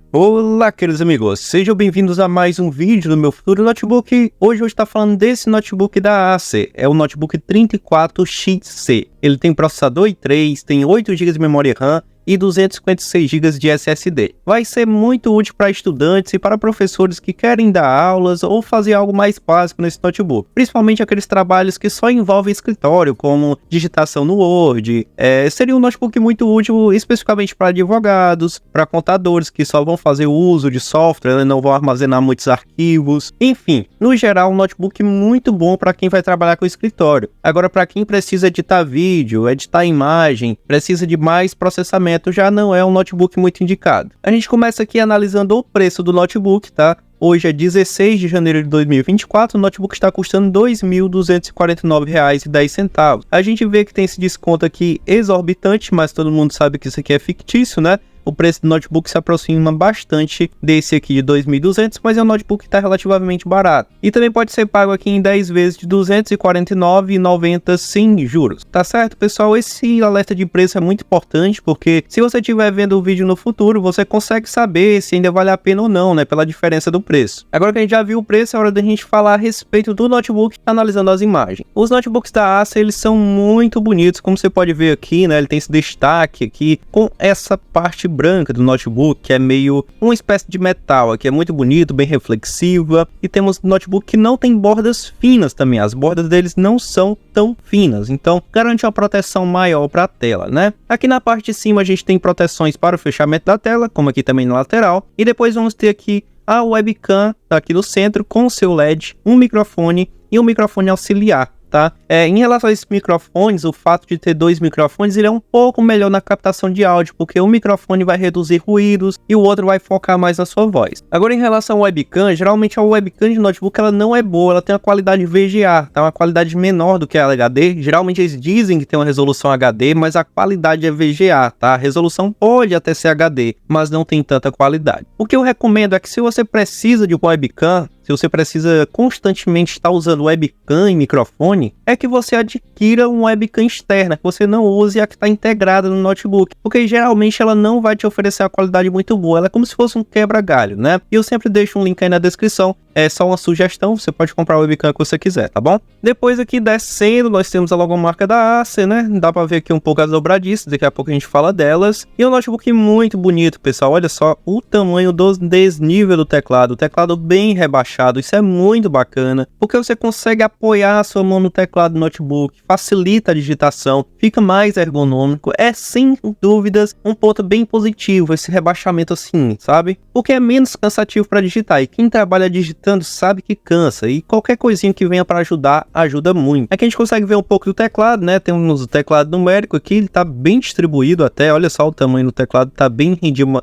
Olá, queridos amigos, sejam bem-vindos a mais um vídeo do meu futuro notebook. Hoje eu estou falando desse notebook da Acer, é o notebook 34XC. Ele tem processador i3, tem 8 GB de memória RAM e 256 GB de SSD. Vai ser muito útil para estudantes e para professores que querem dar aulas ou fazer algo mais básico nesse notebook, principalmente aqueles trabalhos que só envolvem escritório, como digitação no Word. Seria um notebook muito útil especificamente para advogados, para contadores que só vão fazer o uso de software, não vão armazenar muitos arquivos. Enfim, no geral, um notebook muito bom para quem vai trabalhar com escritório. Agora, para quem precisa editar vídeo, editar imagem, precisa de mais processamento, já não é um notebook muito indicado. A gente começa aqui analisando o preço do notebook, tá? Hoje é 16 de janeiro de 2024, o notebook está custando R$ 2.249,10. A gente vê que tem esse desconto aqui exorbitante, mas todo mundo sabe que isso aqui é fictício, né? O preço do notebook se aproxima bastante desse aqui de 2.200, mas é um notebook que está relativamente barato. E também pode ser pago aqui em 10 vezes de R$ 249,90 sem juros. Tá certo, pessoal? Esse alerta de preço é muito importante, porque se você estiver vendo o vídeo no futuro, você consegue saber se ainda vale a pena ou não, né? Pela diferença do preço. Agora que a gente já viu o preço, é hora da gente falar a respeito do notebook, analisando as imagens. Os notebooks da Acer, eles são muito bonitos, como você pode ver aqui, né? Ele tem esse destaque aqui, com essa parte branca do notebook, que é meio uma espécie de metal aqui, é muito bonito, bem reflexiva. E temos um notebook que não tem bordas finas também, as bordas deles não são tão finas, então garante uma proteção maior para a tela, né? Aqui na parte de cima a gente tem proteções para o fechamento da tela, como aqui também na lateral, e depois vamos ter aqui a webcam aqui no centro com o seu LED, um microfone e um microfone auxiliar. Tá? Em relação a esses microfones, o fato de ter dois microfones, ele é um pouco melhor na captação de áudio, porque um microfone vai reduzir ruídos e o outro vai focar mais na sua voz. Agora, em relação ao webcam, geralmente a webcam de notebook ela não é boa, ela tem uma qualidade VGA, tá? Uma qualidade menor do que a HD. Geralmente eles dizem que tem uma resolução HD, mas a qualidade é VGA, tá? A resolução pode até ser HD, mas não tem tanta qualidade. O que eu recomendo é que se você precisa de uma webcam, se você precisa constantemente estar usando webcam e microfone, é que você adquira uma webcam externa, que você não use a que está integrada no notebook, porque geralmente ela não vai te oferecer uma qualidade muito boa, ela é como se fosse um quebra-galho, né? E eu sempre deixo um link aí na descrição, é só uma sugestão, você pode comprar a webcam que você quiser, tá bom? Depois aqui descendo, nós temos a logomarca da Acer, né? Dá pra ver aqui um pouco as dobradiças, daqui a pouco a gente fala delas. E um notebook muito bonito, pessoal, olha só o tamanho do desnível do teclado, o teclado bem rebaixado, isso é muito bacana, porque você consegue apoiar a sua mão no teclado do notebook, facilita a digitação, fica mais ergonômico, é sem dúvidas um ponto bem positivo esse rebaixamento assim, sabe? Porque é menos cansativo para digitar, e quem trabalha digitando sabe que cansa, e qualquer coisinha que venha para ajudar, ajuda muito. Aqui a gente consegue ver um pouco do teclado, né? Temos o teclado numérico aqui, ele tá bem distribuído até, olha só o tamanho do teclado, tá bem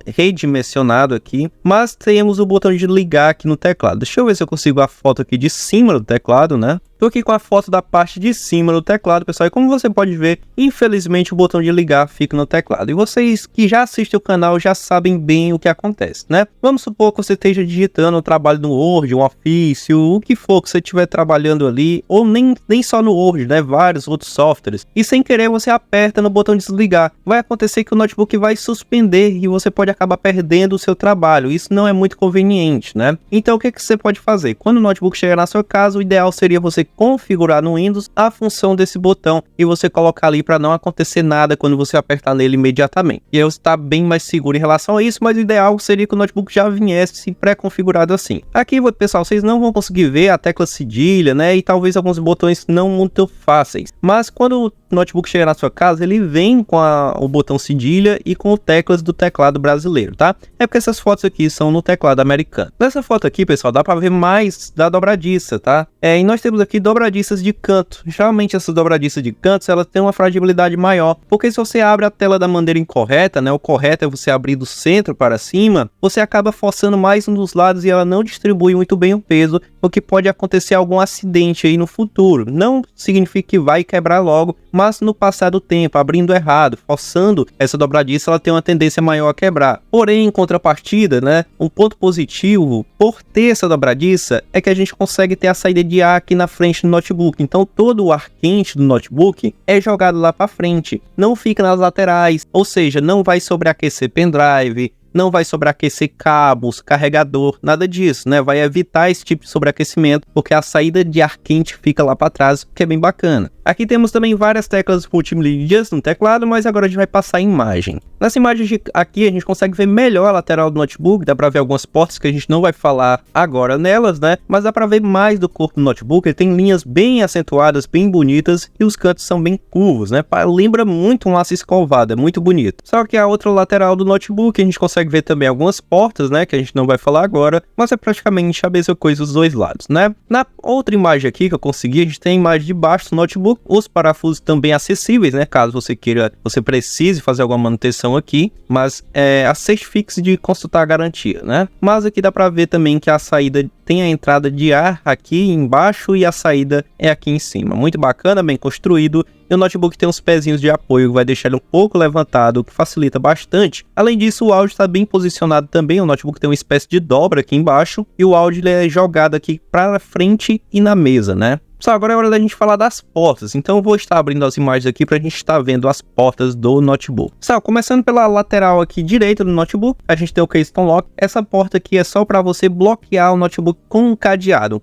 redimensionado aqui, mas temos o botão de ligar aqui no teclado. Deixa eu ver se eu consigo a foto aqui de cima do teclado, né? Tô aqui com a foto da parte de cima do teclado, pessoal, e como você pode ver, infelizmente o botão de ligar fica no teclado, e vocês que já assistem o canal já sabem bem o que acontece, né? Vamos supor que você esteja digitando um trabalho no Word, um Office, o que for que você estiver trabalhando ali, ou nem só no Word, né? Vários outros softwares, e sem querer você aperta no botão de desligar, vai acontecer que o notebook vai suspender e você pode acabar perdendo o seu trabalho, isso não é muito conveniente, né? Então o que você pode fazer? Quando o notebook chegar na sua casa, o ideal seria você configurar no Windows a função desse botão e você colocar ali para não acontecer nada quando você apertar nele imediatamente. E aí você está bem mais seguro em relação a isso, mas o ideal seria que o notebook já viesse pré-configurado assim. Aqui, pessoal, vocês não vão conseguir ver a tecla cedilha, né? E talvez alguns botões não muito fáceis. Mas quando o notebook chegar na sua casa, ele vem com o botão cedilha e com o teclas do teclado brasileiro, tá? É porque essas fotos aqui são no teclado americano. Nessa foto aqui, pessoal, dá para ver mais da dobradiça, tá? E nós temos aqui dobradiças de canto. Geralmente essas dobradiças de cantos, elas têm uma fragilidade maior, porque se você abre a tela da maneira incorreta, né? O correto é você abrir do centro para cima, você acaba forçando mais um dos lados e ela não distribui muito bem o peso, o que pode acontecer algum acidente aí no futuro. Não significa que vai quebrar logo, mas no passar do tempo, abrindo errado, forçando essa dobradiça, ela tem uma tendência maior a quebrar. Porém, em contrapartida, né, um ponto positivo por ter essa dobradiça é que a gente consegue ter a saída de ar aqui na frente do notebook. Então todo o ar quente do notebook é jogado lá para frente, não fica nas laterais, ou seja, não vai sobreaquecer pendrive, não vai sobreaquecer cabos, carregador, nada disso, né? Vai evitar esse tipo de sobreaquecimento, porque a saída de ar quente fica lá para trás, o que é bem bacana. Aqui temos também várias teclas multimídias no teclado, mas agora a gente vai passar a imagem. Nessa imagem aqui a gente consegue ver melhor a lateral do notebook, dá para ver algumas portas que a gente não vai falar agora nelas, né? Mas dá para ver mais do corpo do notebook, ele tem linhas bem acentuadas, bem bonitas, e os cantos são bem curvos, né? Lembra muito um aço escovado, é muito bonito. Só que a outra lateral do notebook a gente consegue ver também algumas portas, né? Que a gente não vai falar agora, mas é praticamente a mesma coisa dos dois lados, né? Na outra imagem aqui que eu consegui, a gente tem a imagem de baixo do notebook, os parafusos também acessíveis, né? Caso você queira, você precise fazer alguma manutenção aqui, mas certifique-se de consultar a garantia, né? Mas aqui dá para ver também que a saída tem a entrada de ar aqui embaixo e a saída é aqui em cima. Muito bacana, bem construído. E o notebook tem uns pezinhos de apoio que vai deixar ele um pouco levantado, o que facilita bastante. Além disso, o áudio está bem posicionado também. O notebook tem uma espécie de dobra aqui embaixo e o áudio ele é jogado aqui para frente e na mesa, né? Só agora é hora da gente falar das portas, então eu vou estar abrindo as imagens aqui para a gente estar vendo as portas do notebook. Só, começando pela lateral aqui direita do notebook, a gente tem o Keystone Lock. Essa porta aqui é só para você bloquear o notebook com um cadeado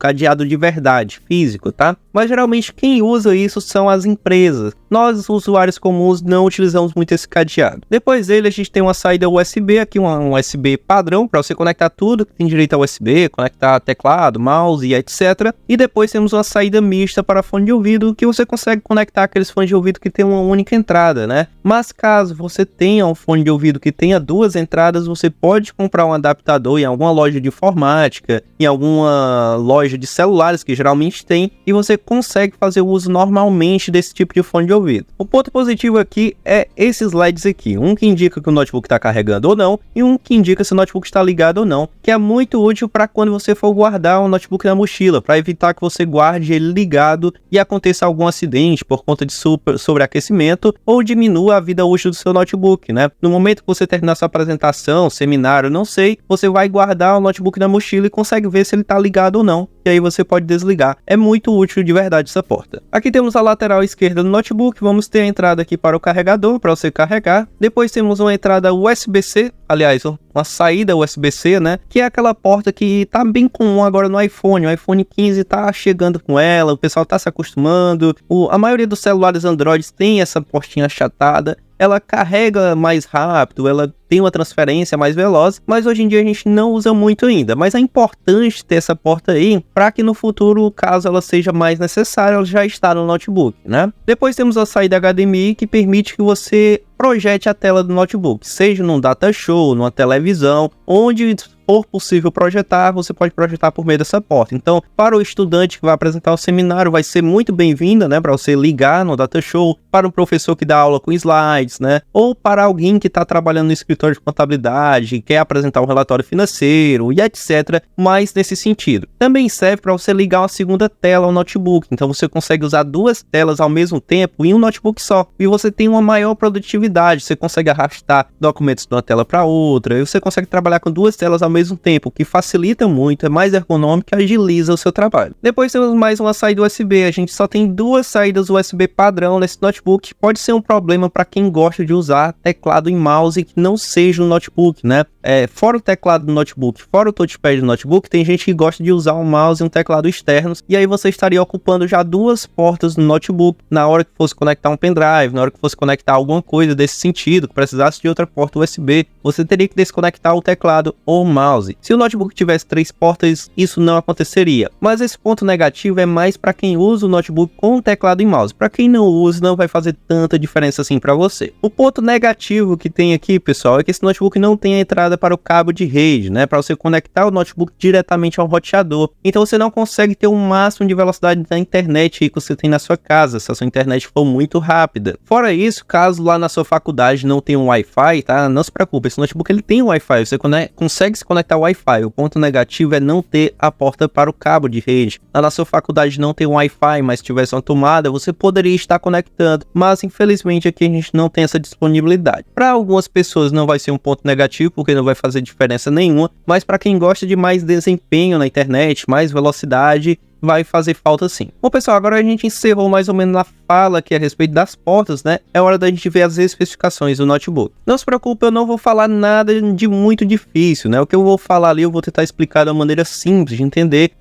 de verdade, físico, tá? Mas geralmente quem usa isso são as empresas. Nós, usuários comuns, não utilizamos muito esse cadeado. Depois dele a gente tem uma saída USB, aqui um USB padrão para você conectar tudo que tem direito a USB, conectar teclado, mouse e etc. E depois temos uma saída mista para fone de ouvido, que você consegue conectar aqueles fones de ouvido que tem uma única entrada, né? Mas caso você tenha um fone de ouvido que tenha duas entradas, você pode comprar um adaptador em alguma loja de informática, em alguma loja de celulares que geralmente tem, e você consegue fazer o uso normalmente desse tipo de fone de ouvido. O ponto positivo aqui é esses LEDs aqui, um que indica que o notebook está carregando ou não, e um que indica se o notebook está ligado ou não, que é muito útil para quando você for guardar um notebook na mochila, para evitar que você guarde ele ligado e aconteça algum acidente por conta de sobreaquecimento ou diminua a vida útil do seu notebook, né? No momento que você terminar sua apresentação, seminário, não sei, você vai guardar o notebook na mochila e consegue ver se ele está ligado ou não. E aí você pode desligar. É muito útil de verdade essa porta. Aqui temos a lateral esquerda do notebook. Vamos ter a entrada aqui para o carregador, para você carregar. Depois temos uma entrada USB-C, aliás, uma saída USB-C, né? Que é aquela porta que tá bem comum agora no iPhone. O iPhone 15 tá chegando com ela, o pessoal tá se acostumando. A maioria dos celulares Android tem essa portinha achatada. Ela carrega mais rápido, ela tem uma transferência mais veloz, mas hoje em dia a gente não usa muito ainda. Mas é importante ter essa porta aí, para que no futuro, caso ela seja mais necessária, ela já está no notebook, né? Depois temos a saída HDMI, que permite que você projete a tela do notebook, seja num data show, numa televisão, onde for possível projetar, você pode projetar por meio dessa porta. Então, para o estudante que vai apresentar o seminário, vai ser muito bem-vinda, né, para você ligar no data show, para um professor que dá aula com slides, né, ou para alguém que está trabalhando no escritório de contabilidade, quer apresentar um relatório financeiro e etc, mas nesse sentido. Também serve para você ligar uma segunda tela ao notebook, então você consegue usar duas telas ao mesmo tempo em um notebook só, e você tem uma maior produtividade, você consegue arrastar documentos de uma tela para outra, e você consegue trabalhar com duas telas ao mesmo tempo, o que facilita muito, é mais ergonômico e agiliza o seu trabalho. Depois temos mais uma saída USB, a gente só tem duas saídas USB padrão nesse notebook, pode ser um problema para quem gosta de usar teclado e mouse que não seja um notebook, né? Fora o teclado do notebook, fora o touchpad do notebook, tem gente que gosta de usar um mouse e um teclado externos, e aí você estaria ocupando já duas portas no notebook, na hora que fosse conectar um pendrive, na hora que fosse conectar alguma coisa desse sentido, que precisasse de outra porta USB, você teria que desconectar o teclado ou o mouse. Se o notebook tivesse 3 portas, isso não aconteceria. Mas esse ponto negativo é mais para quem usa o notebook com teclado e mouse. Para quem não usa, não vai fazer tanta diferença assim para você. O ponto negativo que tem aqui, pessoal, é que esse notebook não tem a entrada para o cabo de rede, né? Para você conectar o notebook diretamente ao roteador. Então você não consegue ter o máximo de velocidade da internet que você tem na sua casa, se a sua internet for muito rápida. Fora isso, caso lá na sua faculdade não tenha um Wi-Fi, tá? Não se preocupe, esse notebook ele tem um Wi-Fi, você consegue se conectar ao Wi-Fi. O ponto negativo é não ter a porta para o cabo de rede. Lá na sua faculdade não tem um Wi-Fi, mas se tivesse uma tomada, você poderia estar conectando, mas infelizmente aqui a gente não tem essa disponibilidade. Para algumas pessoas não vai ser um ponto negativo, porque não vai fazer diferença nenhuma, mas para quem gosta de mais desempenho na internet, mais velocidade, vai fazer falta sim. Bom, pessoal, agora a gente encerrou mais ou menos a fala aqui a respeito das portas, né? É hora da gente ver as especificações do notebook. Não se preocupe, eu não vou falar nada de muito difícil, né? O que eu vou falar ali, eu vou tentar explicar de uma maneira simples de entender.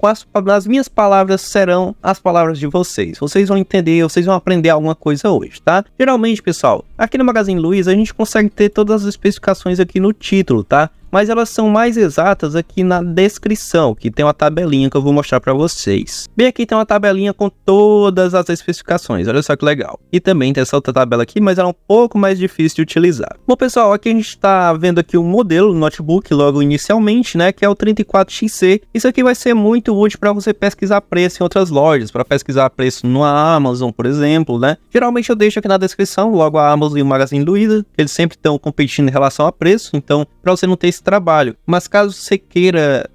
As minhas palavras serão as palavras de vocês. Vocês vão entender, vocês vão aprender alguma coisa hoje, tá? Geralmente, pessoal, aqui no Magazine Luiza a gente consegue ter todas as especificações aqui no título, tá? Mas elas são mais exatas aqui na descrição, que tem uma tabelinha que eu vou mostrar para vocês. Bem, aqui tem uma tabelinha com todas as especificações, olha só que legal. E também tem essa outra tabela aqui, mas ela é um pouco mais difícil de utilizar. Bom, pessoal, aqui a gente está vendo aqui o modelo do notebook logo inicialmente, né, que é o 34XC. Isso aqui vai ser muito útil para você pesquisar preço em outras lojas, para pesquisar preço no Amazon, por exemplo, né. Geralmente eu deixo aqui na descrição logo a Amazon e o Magazine Luiza, que eles sempre estão competindo em relação a preço, então para você não ter esse trabalho. Mas caso você queira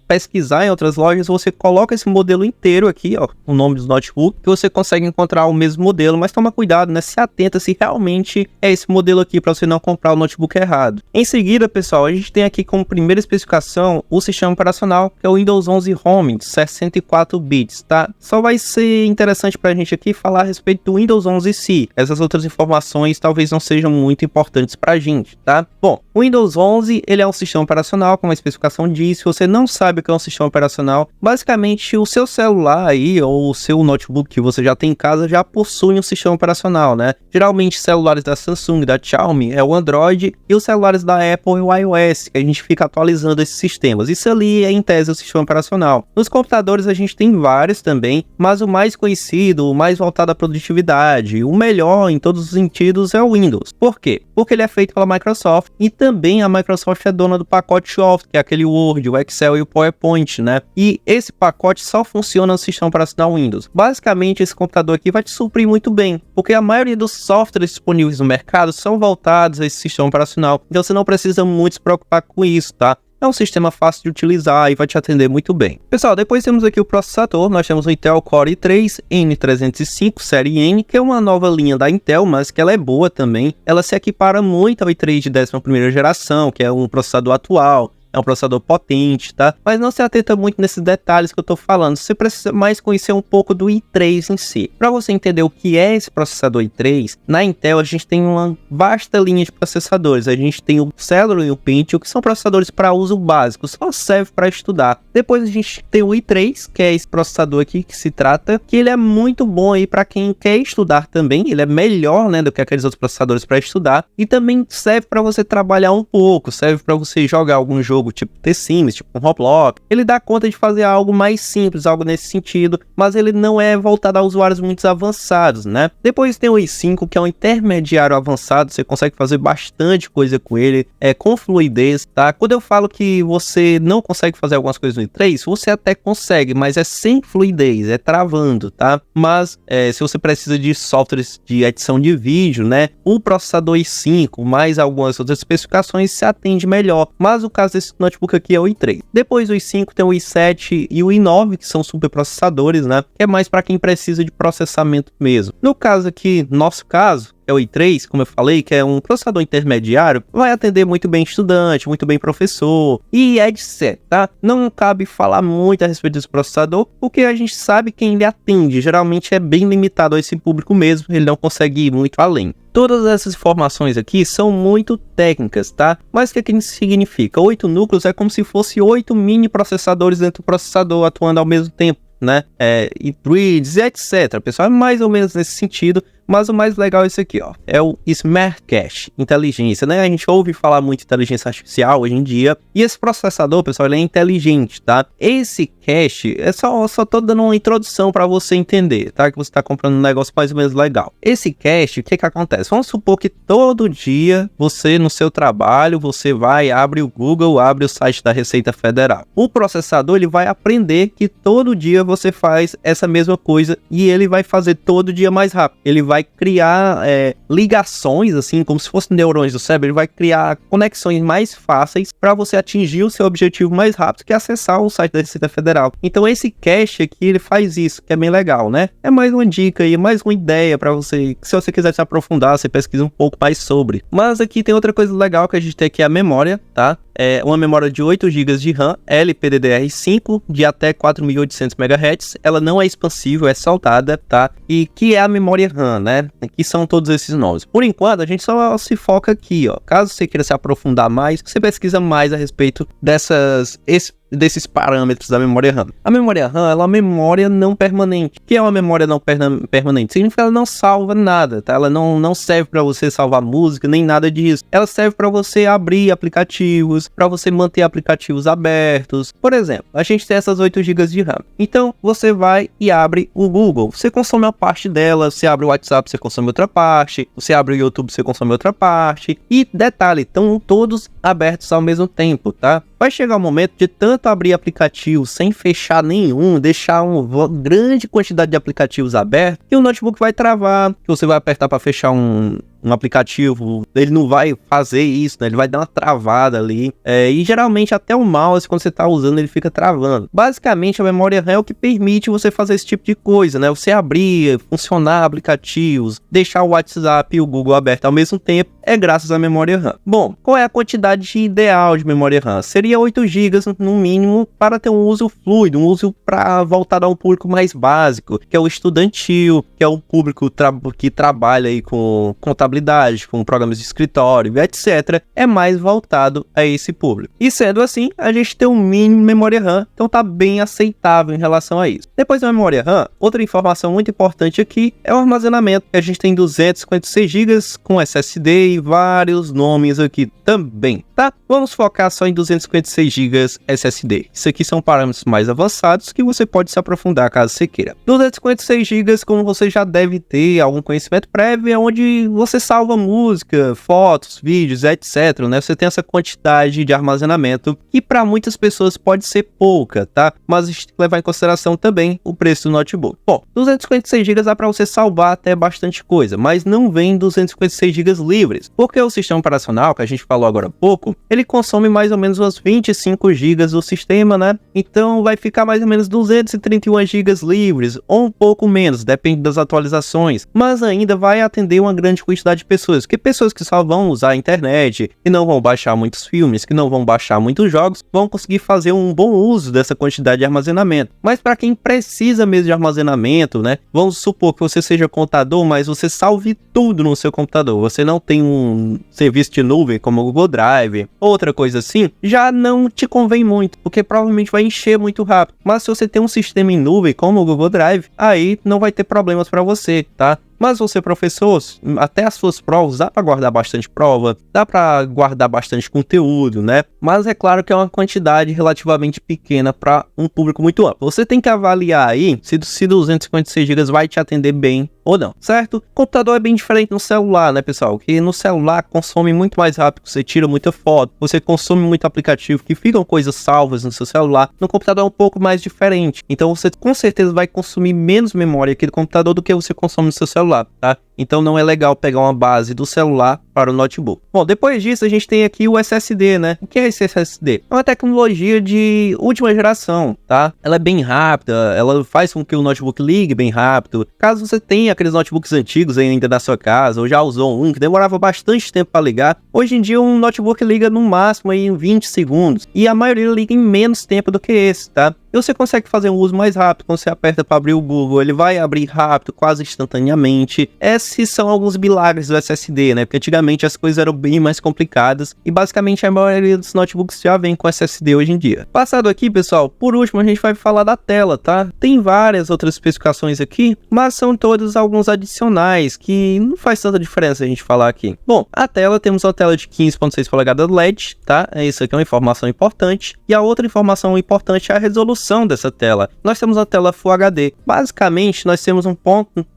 pesquisar em outras lojas, você coloca esse modelo inteiro aqui, ó, o nome do notebook, que você consegue encontrar o mesmo modelo, mas toma cuidado, né, se atenta se realmente é esse modelo aqui para você não comprar o notebook errado. Em seguida, pessoal, a gente tem aqui como primeira especificação o sistema operacional, que é o Windows 11 Home, 64 bits, tá? Só vai ser interessante pra gente aqui falar a respeito do Windows 11 C. Essas outras informações talvez não sejam muito importantes pra gente, tá? Bom, o Windows 11, ele é um sistema operacional, como a especificação diz. Se você não sabe o que é um sistema operacional, basicamente o seu celular aí, ou o seu notebook que você já tem em casa, já possui um sistema operacional, né? Geralmente celulares da Samsung, da Xiaomi, é o Android, e os celulares da Apple é o iOS, que a gente fica atualizando esses sistemas. Isso ali é, em tese, o sistema operacional. Nos computadores a gente tem vários também, mas o mais conhecido, o mais voltado à produtividade, o melhor em todos os sentidos é o Windows. Por quê? Porque ele é feito pela Microsoft, e também a Microsoft é dona do pacote Office, que é aquele Word, o Excel e o PowerPoint, né? E esse pacote só funciona no sistema operacional Windows. Basicamente, esse computador aqui vai te suprir muito bem, porque a maioria dos softwares disponíveis no mercado são voltados a esse sistema operacional, então você não precisa muito se preocupar com isso, tá? É um sistema fácil de utilizar e vai te atender muito bem. Pessoal, depois temos aqui o processador. Nós temos o Intel Core i3 N305 série N, que é uma nova linha da Intel, mas que ela é boa também. Ela se equipara muito ao i3 de 11ª geração, que é um processador atual. É um processador potente, tá? Mas não se atenta muito nesses detalhes que eu tô falando. Você precisa mais conhecer um pouco do i3 em si. Para você entender o que é esse processador i3, na Intel a gente tem uma vasta linha de processadores. A gente tem o Celeron e o Pentium, que são processadores para uso básico, só serve para estudar. Depois a gente tem o i3, que é esse processador aqui que se trata, que ele é muito bom aí para quem quer estudar também. Ele é melhor, né, do que aqueles outros processadores para estudar, e também serve para você trabalhar um pouco, serve para você jogar algum jogo tipo The Sims, tipo um Roblox. Ele dá conta de fazer algo mais simples, algo nesse sentido, mas ele não é voltado a usuários muito avançados, né? Depois tem o i5, que é um intermediário avançado, você consegue fazer bastante coisa com ele, com fluidez, tá? Quando eu falo que você não consegue fazer algumas coisas no i3, você até consegue, mas é sem fluidez, é travando, tá? Mas se você precisa de softwares de edição de vídeo, né? O processador i5, mais algumas outras especificações, se atende melhor, mas o caso desse notebook aqui é o i3. Depois do i5 tem o i7 e o i9, que são superprocessadores, né? Que é mais para quem precisa de processamento mesmo. No caso aqui, nosso caso, é o i3, como eu falei, que é um processador intermediário, vai atender muito bem estudante, muito bem professor, e etc, tá? Não cabe falar muito a respeito desse processador, porque a gente sabe quem ele atende, geralmente é bem limitado a esse público mesmo, ele não consegue ir muito além. Todas essas informações aqui são muito técnicas, tá? Mas o que isso significa? 8 núcleos é como se fosse 8 mini processadores dentro do processador atuando ao mesmo tempo, né? E threads, etc. Pessoal, é mais ou menos nesse sentido. Mas o mais legal é isso aqui, ó, é o Smart Cache, inteligência, né? A gente ouve falar muito de inteligência artificial hoje em dia, e esse processador, pessoal, ele é inteligente, tá? Esse cache, só tô dando uma introdução para você entender, tá? Que você tá comprando um negócio mais ou menos legal. Esse cache, o que que acontece? Vamos supor que todo dia, você no seu trabalho, você vai, abre o Google, abre o site da Receita Federal. O processador, ele vai aprender que todo dia você faz essa mesma coisa, e ele vai fazer todo dia mais rápido. Ele vai vai criar ligações, assim, como se fossem neurônios do cérebro, ele vai criar conexões mais fáceis para você atingir o seu objetivo mais rápido, que é acessar o site da Receita Federal. Então esse cache aqui, ele faz isso, que é bem legal, né? É mais uma dica aí, mais uma ideia para você, se você quiser se aprofundar, você pesquisa um pouco mais sobre. Mas aqui tem outra coisa legal que a gente tem aqui, a memória, tá? É uma memória de 8 GB de RAM, LPDDR5, de até 4.800 MHz. Ela não é expansível, é soldada, tá? E que é a memória RAM, né? Que são todos esses nomes. Por enquanto, a gente só se foca aqui, ó. Caso você queira se aprofundar mais, você pesquisa mais a respeito desses parâmetros da memória RAM. A memória RAM, ela é uma memória não permanente. O que é uma memória não permanente? Significa que ela não salva nada, tá? Ela não serve para você salvar música, nem nada disso. Ela serve para você abrir aplicativos, para você manter aplicativos abertos. Por exemplo, a gente tem essas 8 GB de RAM. Então, você vai e abre o Google. Você consome uma parte dela, você abre o WhatsApp, você consome outra parte, você abre o YouTube, você consome outra parte. E detalhe, estão todos abertos ao mesmo tempo, tá? Vai chegar o momento de tanto abrir aplicativos sem fechar nenhum, deixar uma grande quantidade de aplicativos abertos, que o notebook vai travar, que você vai apertar para fechar um aplicativo, ele não vai fazer isso, né? Ele vai dar uma travada ali. E geralmente até o mouse, quando você está usando, ele fica travando. Basicamente, a memória RAM é o que permite você fazer esse tipo de coisa, né? Você abrir, funcionar aplicativos, deixar o WhatsApp e o Google aberto ao mesmo tempo, é graças à memória RAM. Bom, qual é a quantidade ideal de memória RAM? Seria 8 GB no mínimo para ter um uso fluido, um uso para voltar a um público mais básico, que é o estudantil, que é o público que trabalha aí com contabilidade, com programas de escritório, etc. É mais voltado a esse público. E sendo assim, a gente tem um mínimo de memória RAM, então tá bem aceitável em relação a isso. Depois da memória RAM, outra informação muito importante aqui é o armazenamento, que a gente tem 256 GB com SSD e vários nomes aqui também, tá? Vamos focar só em 256 GB SSD. Isso aqui são parâmetros mais avançados que você pode se aprofundar caso você queira. 256 GB, como você já deve ter algum conhecimento prévio, é onde você salva música, fotos, vídeos, etc, né? Você tem essa quantidade de armazenamento que para muitas pessoas pode ser pouca, tá? Mas a gente tem que levar em consideração também o preço do notebook. Bom, 256 GB dá para você salvar até bastante coisa, mas não vem 256 GB livres, porque o sistema operacional, que a gente falou agora há pouco, ele consome mais ou menos umas 25 GB do sistema, né? Então vai ficar mais ou menos 231 GB livres, ou um pouco menos, depende das atualizações, mas ainda vai atender uma grande quantidade de pessoas, que pessoas que só vão usar a internet, que não vão baixar muitos filmes, que não vão baixar muitos jogos, vão conseguir fazer um bom uso dessa quantidade de armazenamento. Mas para quem precisa mesmo de armazenamento, né? Vamos supor que você seja contador, mas você salve tudo no seu computador, você não tem um serviço de nuvem como o Google Drive, outra coisa assim, já não te convém muito, porque provavelmente vai encher muito rápido. Mas se você tem um sistema em nuvem como o Google Drive, aí não vai ter problemas para você, tá? Mas você, professor, até as suas provas, dá para guardar bastante prova, dá para guardar bastante conteúdo, né? Mas é claro que é uma quantidade relativamente pequena para um público muito amplo. Você tem que avaliar aí se 256 GB vai te atender bem ou não, certo? O computador é bem diferente no celular, né, pessoal? Que no celular consome muito mais rápido, você tira muita foto, você consome muito aplicativo, que ficam coisas salvas no seu celular. No computador é um pouco mais diferente, então você com certeza vai consumir menos memória aqui do computador do que você consome no seu celular, tá? Então não é legal pegar uma base do celular para o notebook. Bom, depois disso a gente tem aqui o SSD, né? O que é esse SSD? É uma tecnologia de última geração, tá? Ela é bem rápida, ela faz com que o notebook ligue bem rápido. Caso você tenha aqueles notebooks antigos ainda na sua casa, ou já usou um que demorava bastante tempo para ligar, hoje em dia um notebook liga no máximo aí em 20 segundos, e a maioria liga em menos tempo do que esse, tá? E você consegue fazer um uso mais rápido. Quando você aperta para abrir o Google, ele vai abrir rápido, quase instantaneamente. Esses são alguns milagres do SSD, né? Porque antigamente as coisas eram bem mais complicadas e basicamente a maioria dos notebooks já vem com SSD hoje em dia. Passado aqui, pessoal, por último a gente vai falar da tela, tá? Tem várias outras especificações aqui, mas são todos alguns adicionais que não faz tanta diferença a gente falar aqui. Bom, a tela, temos uma tela de 15.6 polegadas LED, tá? Isso aqui é uma informação importante. E a outra informação importante é a resolução dessa tela. Nós temos a tela Full HD. Basicamente, nós temos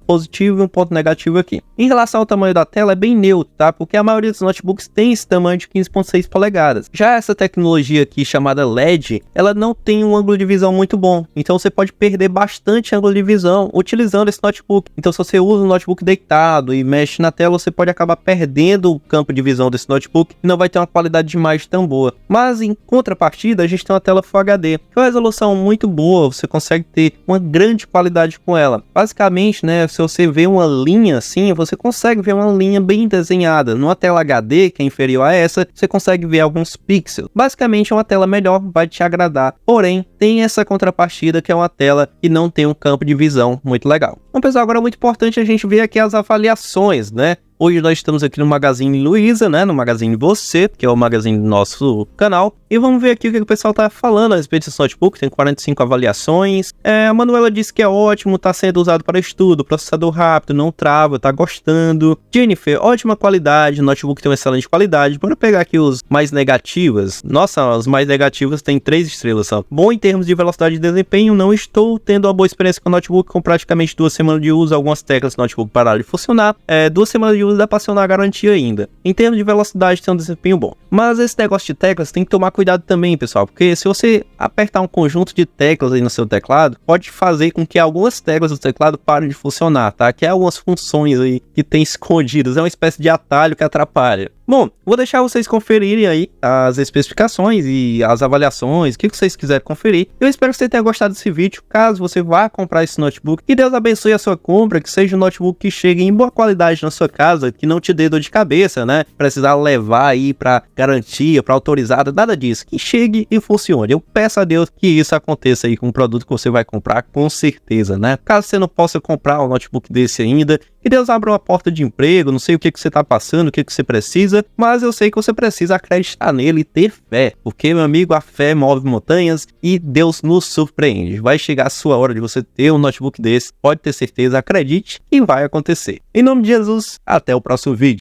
positivo e um ponto negativo aqui. Em relação ao tamanho da tela, é bem neutro, tá? Porque a maioria dos notebooks tem esse tamanho de 15.6 polegadas. Já essa tecnologia aqui chamada LED, ela não tem um ângulo de visão muito bom. Então você pode perder bastante ângulo de visão utilizando esse notebook. Então se você usa um notebook deitado e mexe na tela, você pode acabar perdendo o campo de visão desse notebook e não vai ter uma qualidade de imagem tão boa. Mas em contrapartida, a gente tem uma tela Full HD, que é uma resolução muito boa, você consegue ter uma grande qualidade com ela. Basicamente, né, se você vê uma linha assim, você consegue ver uma linha bem desenhada. Numa tela HD, que é inferior a essa, você consegue ver alguns pixels. Basicamente é uma tela melhor, vai te agradar. Porém, tem essa contrapartida que é uma tela que não tem um campo de visão muito legal. Então, pessoal, agora é muito importante a gente ver aqui as avaliações, né? Hoje nós estamos aqui no Magazine Luiza, né? No Magazine Você, que é o magazine do nosso canal. E vamos ver aqui o que o pessoal tá falando a respeito desse notebook. Tem 45 avaliações. A Manuela disse que é ótimo, tá sendo usado para estudo, processador rápido, não trava, tá gostando. Jennifer, ótima qualidade, o notebook tem uma excelente qualidade. Bora pegar aqui os mais negativas. Nossa, as mais negativas tem 3 estrelas, só. Bom em termos de velocidade de desempenho, não estou tendo uma boa experiência com o notebook, com praticamente 2 semanas de uso, algumas teclas do notebook pararam de funcionar. 2 semanas de uso dá pra acionar a garantia ainda. Em termos de velocidade, tem um desempenho bom. Mas esse negócio de teclas tem que tomar cuidado também, pessoal, porque se você apertar um conjunto de teclas aí no seu teclado, pode fazer com que algumas teclas do teclado parem de funcionar, tá? Que é algumas funções aí que tem escondidas, é uma espécie de atalho que atrapalha. Bom, vou deixar vocês conferirem aí as especificações e as avaliações, o que vocês quiserem conferir. Eu espero que você tenha gostado desse vídeo. Caso você vá comprar esse notebook, que Deus abençoe a sua compra, que seja um notebook que chegue em boa qualidade na sua casa, que não te dê dor de cabeça, né? Precisar levar aí para garantia, para autorizada, nada disso. Que chegue e funcione. Eu peço a Deus que isso aconteça aí com o produto que você vai comprar, com certeza, né? Caso você não possa comprar um notebook desse ainda, que Deus abra uma porta de emprego, não sei o que você tá passando, o que você precisa, mas eu sei que você precisa acreditar nele e ter fé, porque, meu amigo, a fé move montanhas e Deus nos surpreende. Vai chegar a sua hora de você ter um notebook desse, pode ter certeza, acredite que vai acontecer. Em nome de Jesus, até o próximo vídeo.